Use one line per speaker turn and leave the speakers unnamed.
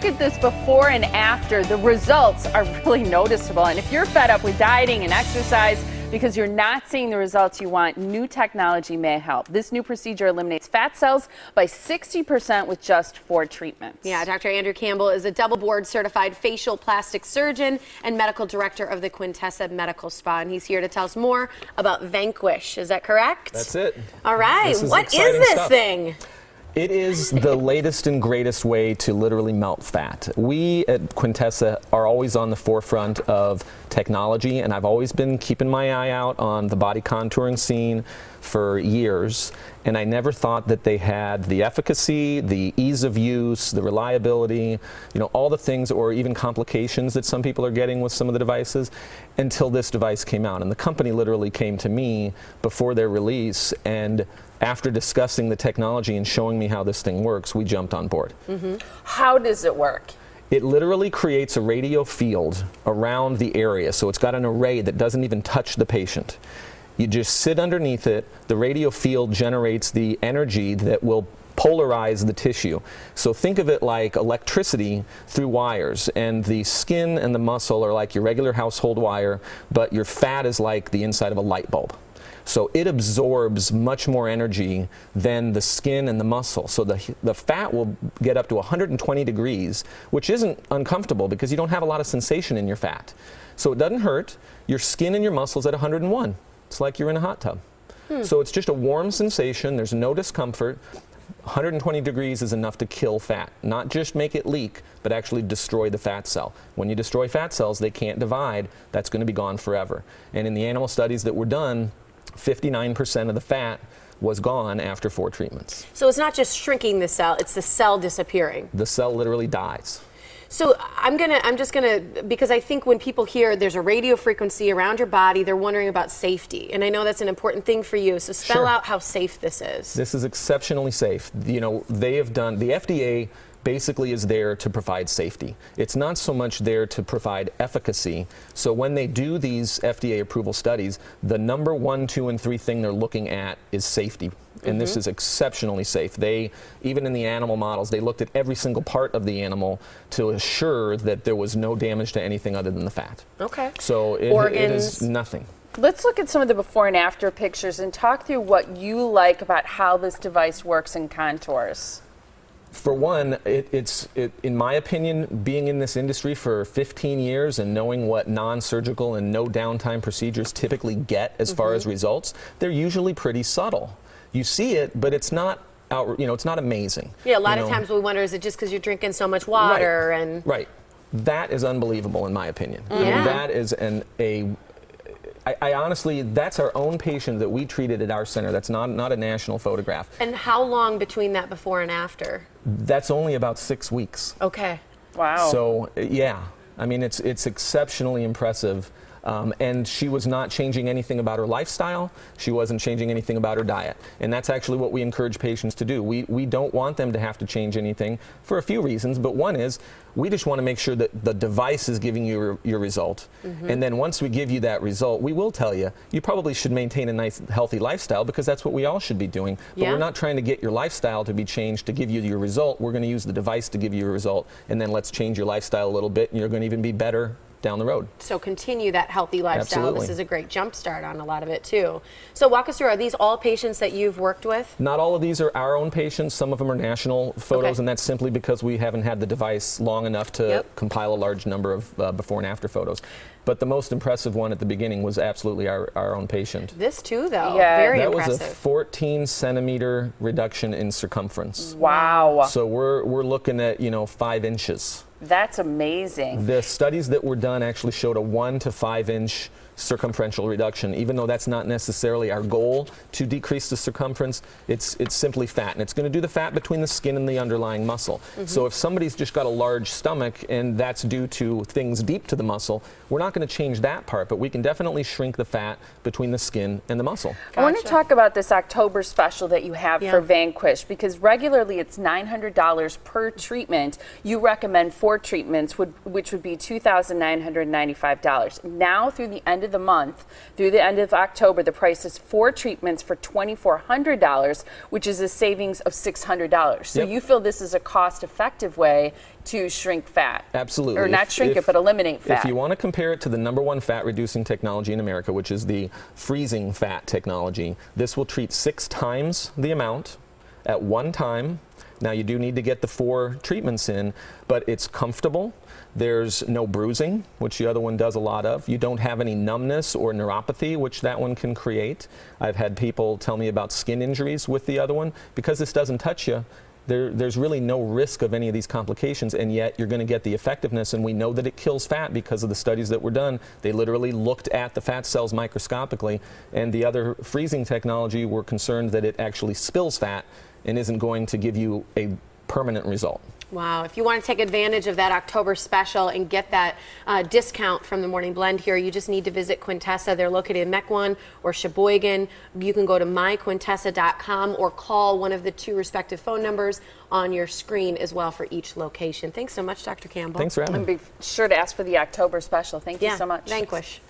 look at this before and after. The results are really noticeable. And if you're fed up with dieting and exercise because you're not seeing the results you want, new technology may help. This new procedure eliminates fat cells by 60% with just 4 treatments.
Yeah, Dr. Andrew Cambell is a double board certified facial plastic surgeon and medical director of the Quintessa Medical Spa, and he's here to tell us more about Vanquish. Is that correct?
That's it.
All right. What is this thing?
It is the latest and greatest way to literally melt fat. We at Quintessa are always on the forefront of technology, and I've always been keeping my eye out on the body contouring scene for years, and I never thought that they had the efficacy, the ease of use, the reliability, you know, all the things, or even complications that some people are getting with some of the devices, until this device came out. And the company literally came to me before their release, and after discussing the technology and showing me how this thing works, we jumped on board.
How does it work?
It literally creates a radio field around the area, so it's got an array that doesn't even touch the patient. You just sit underneath it, the radio field generates the energy that will polarize the tissue. So think of it like electricity through wires, and the skin and the muscle are like your regular household wire, but your fat is like the inside of a light bulb. So it absorbs much more energy than the skin and the muscle. So the fat will get up to 120 degrees, which isn't uncomfortable because you don't have a lot of sensation in your fat. So it doesn't hurt. Your skin and your muscles at 101. It's like you're in a hot tub. So it's just a warm sensation. There's no discomfort. 120 degrees is enough to kill fat, not just make it leak, but actually destroy the fat cell. When you destroy fat cells, they can't divide. That's going to be gone forever. And in the animal studies that were done, 59% of the fat was gone after 4 treatments.
So it's not just shrinking the cell, it's the cell disappearing.
The cell literally dies.
So I'm just gonna, because I think when people hear there's a radio frequency around your body, they're wondering about safety. And I know that's an important thing for you. So spell out how safe this is.
This is exceptionally safe. You know, they have done, the FDA basically is there to provide safety. It's not so much there to provide efficacy. So when they do these FDA approval studies, the number 1, 2, and 3 thing they're looking at is safety. And this is exceptionally safe. They, even in the animal models, they looked at every single part of the animal to assure that there was no damage to anything other than the fat.
Okay.
So it is nothing.
Let's look at some of the before and after pictures and talk through what you like about how this device works and contours.
For one, in my opinion, being in this industry for 15 years and knowing what non-surgical and no downtime procedures typically get as far as results, they're usually pretty subtle. You see it, but it's not it's not amazing. Yeah,
a lot of times we wonder, is it just because you're drinking so much water?
Right. That is unbelievable in my opinion. I mean, that is I honestly, that's our own patient that we treated at our center. That's not a national photograph.
And how long between that before and after?
That's only about 6 weeks.
Okay.
Wow.
So yeah, I mean, it's exceptionally impressive. And she was not changing anything about her lifestyle. She wasn't changing anything about her diet. And that's actually what we encourage patients to do. We don't want them to have to change anything for a few reasons, but one is we just want to make sure that the device is giving you your result. And then once we give you that result, we will tell you, you probably should maintain a nice, healthy lifestyle, because that's what we all should be doing. But we're not trying to get your lifestyle to be changed to give you your result. We're going to use the device to give you a result, and then let's change your lifestyle a little bit, and you're going to even be better down the road.
So continue that healthy lifestyle.
Absolutely.
This is a great jump start on a lot of it too. So walk us through, are these all patients that you've worked with?
Not all of these are our own patients. Some of them are national photos, and that's simply because we haven't had the device long enough to compile a large number of before and after photos. But the most impressive one at the beginning was absolutely our own patient.
This too, though, very impressive.
That was a 14-centimeter reduction in circumference.
Wow.
So we're looking at 5 inches.
That's amazing.
The studies that were done actually showed a 1 to 5 inch circumferential reduction. Even though that's not necessarily our goal to decrease the circumference, it's simply fat, and it's going to do the fat between the skin and the underlying muscle. So if somebody's just got a large stomach and that's due to things deep to the muscle, we're not going to change that part, but we can definitely shrink the fat between the skin and the muscle.
I want to talk about this October special that you have for Vanquish, because regularly it's $900 per treatment. You recommend 4 4 treatments, which would be $2,995. Now, through the end of the month, through the end of October, the price is 4 treatments for $2,400, which is a savings of $600. So you feel this is a cost-effective way to shrink fat?
Absolutely.
Or not shrink it, but eliminate fat.
If you want to compare it to the #1 fat-reducing technology in America, which is the freezing fat technology, this will treat 6 times the amount at one time. Now, you do need to get the 4 treatments in, but it's comfortable. There's no bruising, which the other one does a lot of. You don't have any numbness or neuropathy, which that one can create. I've had people tell me about skin injuries with the other one. Because this doesn't touch you, there's really no risk of any of these complications, and yet you're going to get the effectiveness, and we know that it kills fat because of the studies that were done. They literally looked at the fat cells microscopically, and the other freezing technology were concerned that it actually spills fat and isn't going to give you a permanent result.
Wow. If you want to take advantage of that October special and get that discount from the Morning Blend here, you just need to visit Quintessa. They're located in Mequon or Sheboygan. You can go to myquintessa.com or call one of the 2 respective phone numbers on your screen as well for each location. Thanks so much, Dr. Cambell.
Thanks for having me.
And be sure to ask for the October special. Thank you so much.
Vanquish.